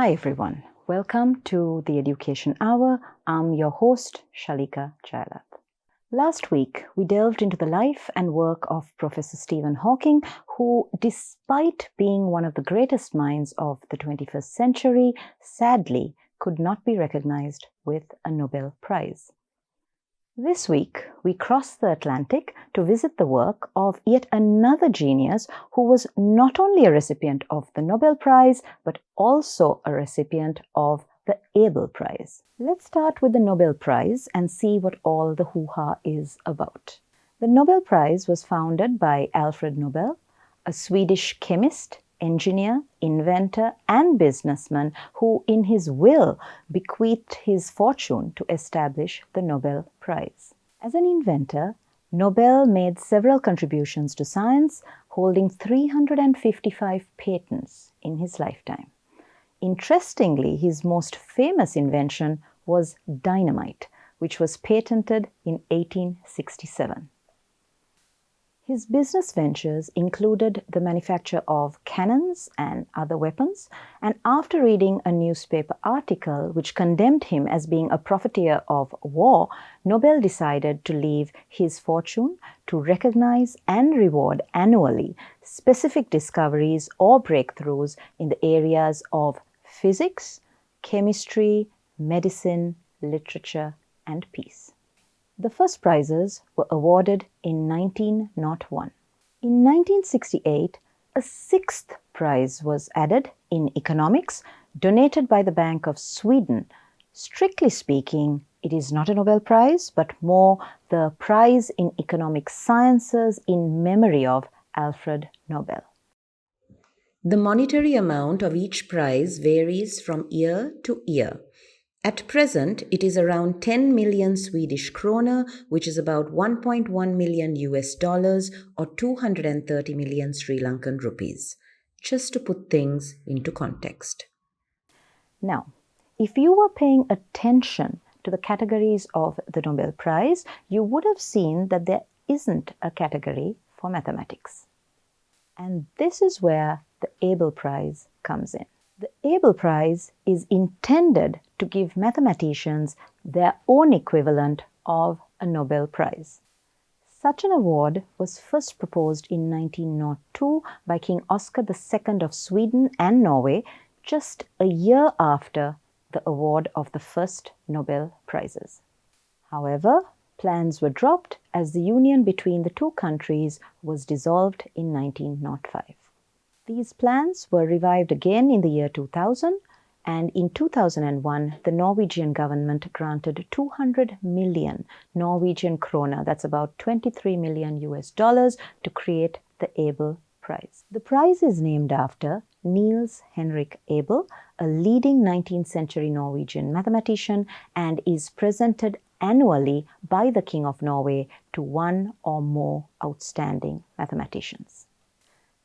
Hi everyone, welcome to the Education Hour. I'm your host, Shaleeka Jayalath. Last week, we delved into the life and work of Professor Stephen Hawking, who, despite being one of the greatest minds of the 21st century, sadly could not be recognized with a Nobel Prize. This week, we crossed the Atlantic to visit the work of yet another genius who was not only a recipient of the Nobel Prize, but also a recipient of the Abel Prize. Let's start with the Nobel Prize and see what all the hoo-ha is about. The Nobel Prize was founded by Alfred Nobel, a Swedish chemist, engineer, inventor, and businessman who, in his will, bequeathed his fortune to establish the Nobel Prize. As an inventor, Nobel made several contributions to science, holding 355 patents in his lifetime. Interestingly, his most famous invention was dynamite, which was patented in 1867. His business ventures included the manufacture of cannons and other weapons, and after reading a newspaper article which condemned him as being a profiteer of war, Nobel decided to leave his fortune to recognize and reward annually specific discoveries or breakthroughs in the areas of physics, chemistry, medicine, literature, and peace. The first prizes were awarded in 1901. In 1968, a sixth prize was added in economics, donated by the Bank of Sweden. Strictly speaking, it is not a Nobel Prize, but more the Prize in Economic Sciences in memory of Alfred Nobel. The monetary amount of each prize varies from year to year. At present, it is around 10 million Swedish krona, which is about 1.1 million US dollars or 230 million Sri Lankan rupees, just to put things into context. Now, if you were paying attention to the categories of the Nobel Prize, you would have seen that there isn't a category for mathematics. And this is where the Abel Prize comes in. The Abel Prize is intended to give mathematicians their own equivalent of a Nobel Prize. Such an award was first proposed in 1902 by King Oscar II of Sweden and Norway, just a year after the award of the first Nobel Prizes. However, plans were dropped as the union between the two countries was dissolved in 1905. These plans were revived again in the year 2000, and in 2001, the Norwegian government granted 200 million Norwegian krona, that's about 23 million US dollars, to create the Abel Prize. The prize is named after Niels Henrik Abel, a leading 19th century Norwegian mathematician, and is presented annually by the King of Norway to one or more outstanding mathematicians.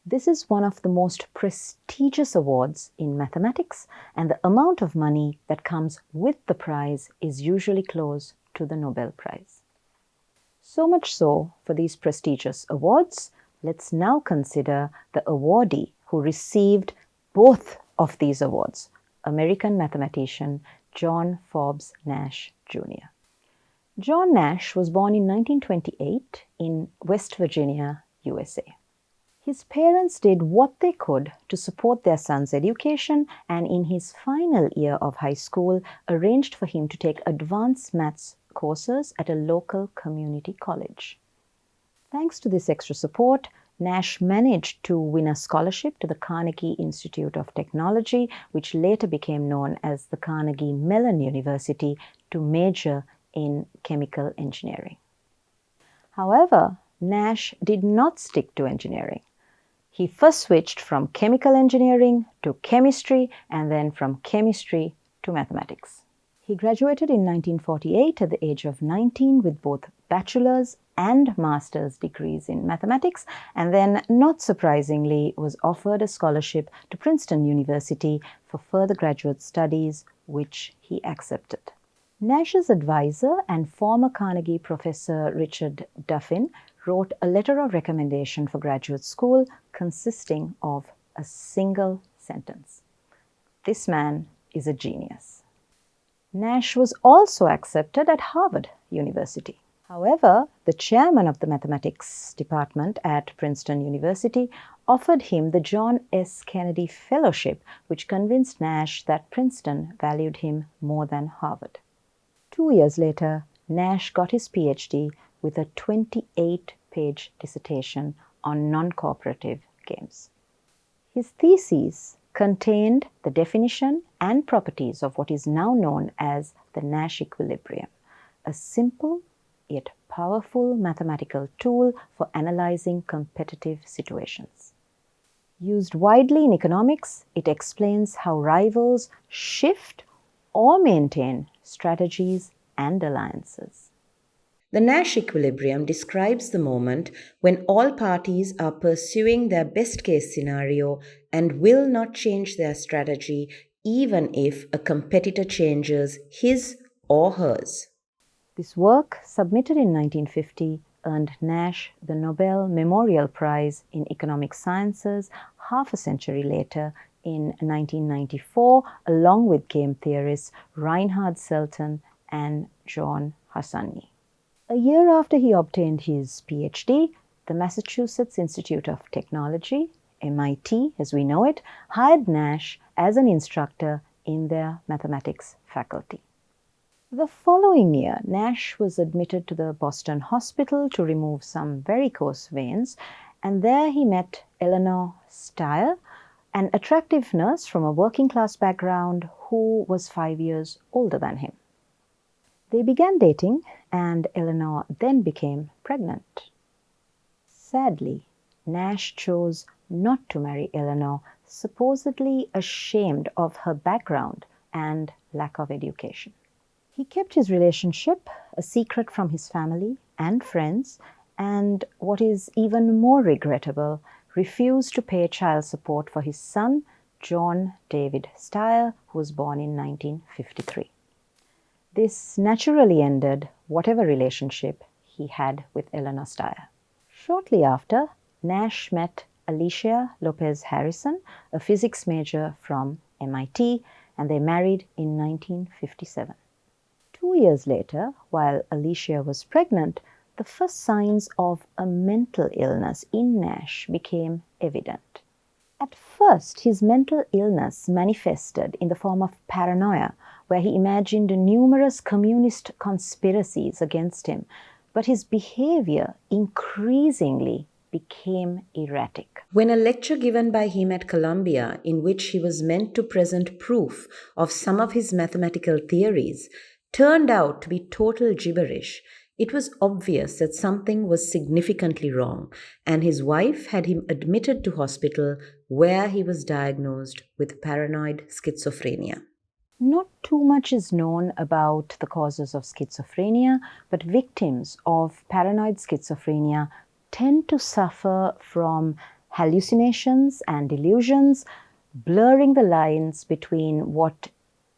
This is one of the most prestigious awards in mathematics, and the amount of money that comes with the prize is usually close to the Nobel Prize. So much so for these prestigious awards, let's now consider the awardee who received both of these awards, American mathematician John Forbes Nash Jr. John Nash was born in 1928 in West Virginia, USA. His parents did what they could to support their son's education, and in his final year of high school, arranged for him to take advanced maths courses at a local community college. Thanks to this extra support, Nash managed to win a scholarship to the Carnegie Institute of Technology, which later became known as the Carnegie Mellon University, to major in chemical engineering. However, Nash did not stick to engineering. He first switched from chemical engineering to chemistry, and then from chemistry to mathematics. He graduated in 1948 at the age of 19 with both bachelor's and master's degrees in mathematics, and then, not surprisingly, was offered a scholarship to Princeton University for further graduate studies, which he accepted. Nash's advisor and former Carnegie professor Richard Duffin wrote a letter of recommendation for graduate school consisting of a single sentence. This man is a genius. Nash was also accepted at Harvard University. However, the chairman of the mathematics department at Princeton University offered him the John S. Kennedy Fellowship, which convinced Nash that Princeton valued him more than Harvard. 2 years later, Nash got his PhD with a 28-page dissertation on non-cooperative games. His thesis contained the definition and properties of what is now known as the Nash Equilibrium, a simple yet powerful mathematical tool for analyzing competitive situations. Used widely in economics, it explains how rivals shift or maintain strategies and alliances. The Nash equilibrium describes the moment when all parties are pursuing their best case scenario and will not change their strategy even if a competitor changes his or hers. This work, submitted in 1950, earned Nash the Nobel Memorial Prize in Economic Sciences half a century later in 1994, along with game theorists Reinhard Selten and John Hassani. A year after he obtained his PhD, the Massachusetts Institute of Technology, MIT as we know it, hired Nash as an instructor in their mathematics faculty. The following year, Nash was admitted to the Boston Hospital to remove some varicose veins, and there he met Eleanor Steyer, an attractive nurse from a working-class background who was 5 years older than him. They began dating, and Eleanor then became pregnant. Sadly, Nash chose not to marry Eleanor, supposedly ashamed of her background and lack of education. He kept his relationship a secret from his family and friends, and what is even more regrettable, refused to pay child support for his son, John David Steyer, who was born in 1953. This naturally ended whatever relationship he had with Eleanor Steyer. Shortly after, Nash met Alicia Lopez Harrison, a physics major from MIT, and they married in 1957. 2 years later, while Alicia was pregnant, the first signs of a mental illness in Nash became evident. At first, his mental illness manifested in the form of paranoia, where he imagined numerous communist conspiracies against him, but his behavior increasingly became erratic. When a lecture given by him at Columbia, in which he was meant to present proof of some of his mathematical theories, turned out to be total gibberish, it was obvious that something was significantly wrong, and his wife had him admitted to hospital where he was diagnosed with paranoid schizophrenia. Not too much is known about the causes of schizophrenia, but victims of paranoid schizophrenia tend to suffer from hallucinations and delusions, blurring the lines between what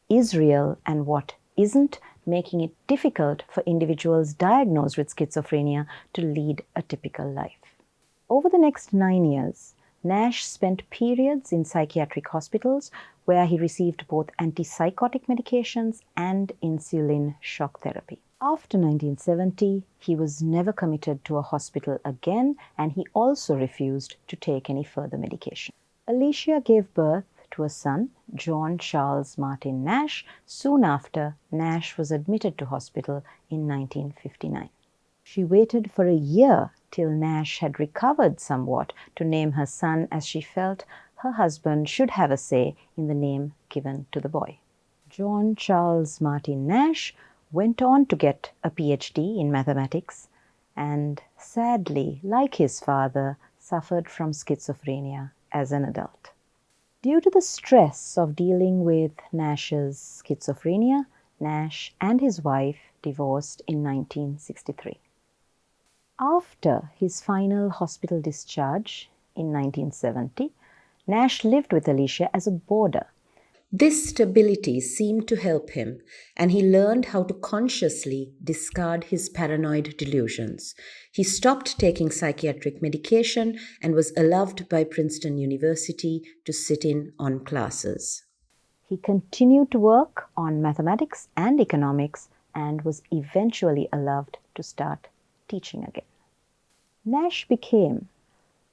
is real and what isn't, making it difficult for individuals diagnosed with schizophrenia to lead a typical life. Over the next 9 years, Nash spent periods in psychiatric hospitals where he received both antipsychotic medications and insulin shock therapy. After 1970, he was never committed to a hospital again, and he also refused to take any further medication. Alicia gave birth to a son, John Charles Martin Nash, soon after Nash was admitted to hospital in 1959. She waited for a year till Nash had recovered somewhat to name her son, as she felt her husband should have a say in the name given to the boy. John Charles Martin Nash went on to get a PhD in mathematics and, sadly, like his father, suffered from schizophrenia as an adult. Due to the stress of dealing with Nash's schizophrenia, Nash and his wife divorced in 1963. After his final hospital discharge in 1970, Nash lived with Alicia as a boarder. This stability seemed to help him, and he learned how to consciously discard his paranoid delusions. He stopped taking psychiatric medication and was allowed by Princeton University to sit in on classes. He continued to work on mathematics and economics and was eventually allowed to start teaching again. Nash became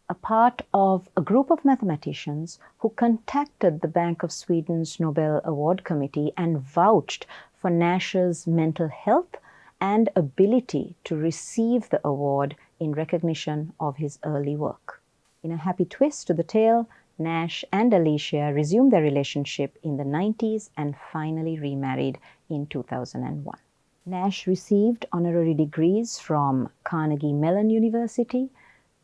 a part of a group of mathematicians who contacted the Bank of Sweden's Nobel Award Committee and vouched for Nash's mental health and ability to receive the award in recognition of his early work. In a happy twist to the tale, Nash and Alicia resumed their relationship in the 90s and finally remarried in 2001. Nash received honorary degrees from Carnegie Mellon University,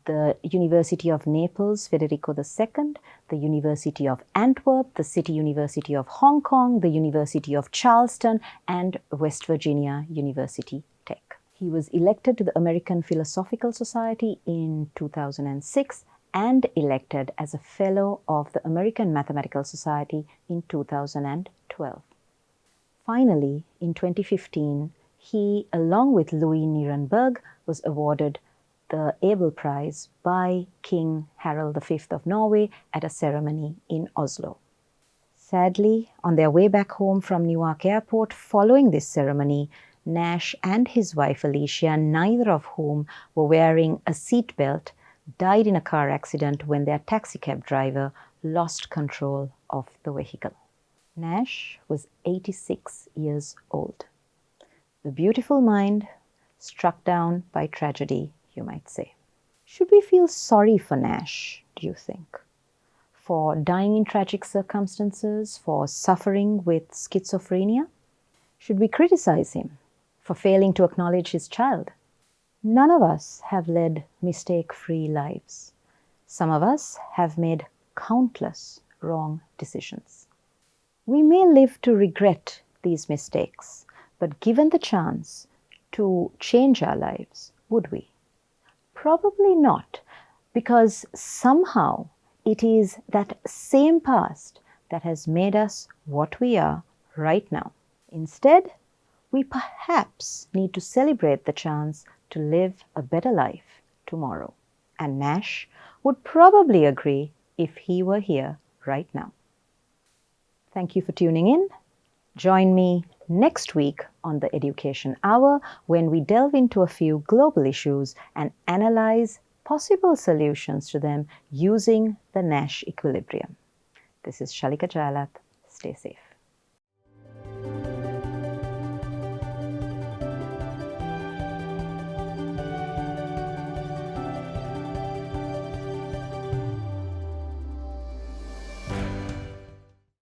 the University of Naples Federico II, the University of Antwerp, the City University of Hong Kong, the University of Charleston, and West Virginia University Tech. He was elected to the American Philosophical Society in 2006 and elected as a Fellow of the American Mathematical Society in 2012. Finally, in 2015, he, along with Louis Nierenberg, was awarded the Abel Prize by King Harald V of Norway at a ceremony in Oslo. Sadly, on their way back home from Newark Airport following this ceremony, Nash and his wife Alicia, neither of whom were wearing a seatbelt, died in a car accident when their taxicab driver lost control of the vehicle. Nash was 86 years old. The beautiful mind struck down by tragedy, you might say. Should we feel sorry for Nash, do you think? For dying in tragic circumstances, for suffering with schizophrenia? Should we criticize him for failing to acknowledge his child? None of us have led mistake-free lives. Some of us have made countless wrong decisions. We may live to regret these mistakes, but given the chance to change our lives, would we? Probably not, because somehow it is that same past that has made us what we are right now. Instead, we perhaps need to celebrate the chance to live a better life tomorrow. And Nash would probably agree if he were here right now. Thank you for tuning in. Join me next week on the Education Hour when we delve into a few global issues and analyze possible solutions to them using the Nash Equilibrium. This is Shaleeka Jayalath. Stay safe.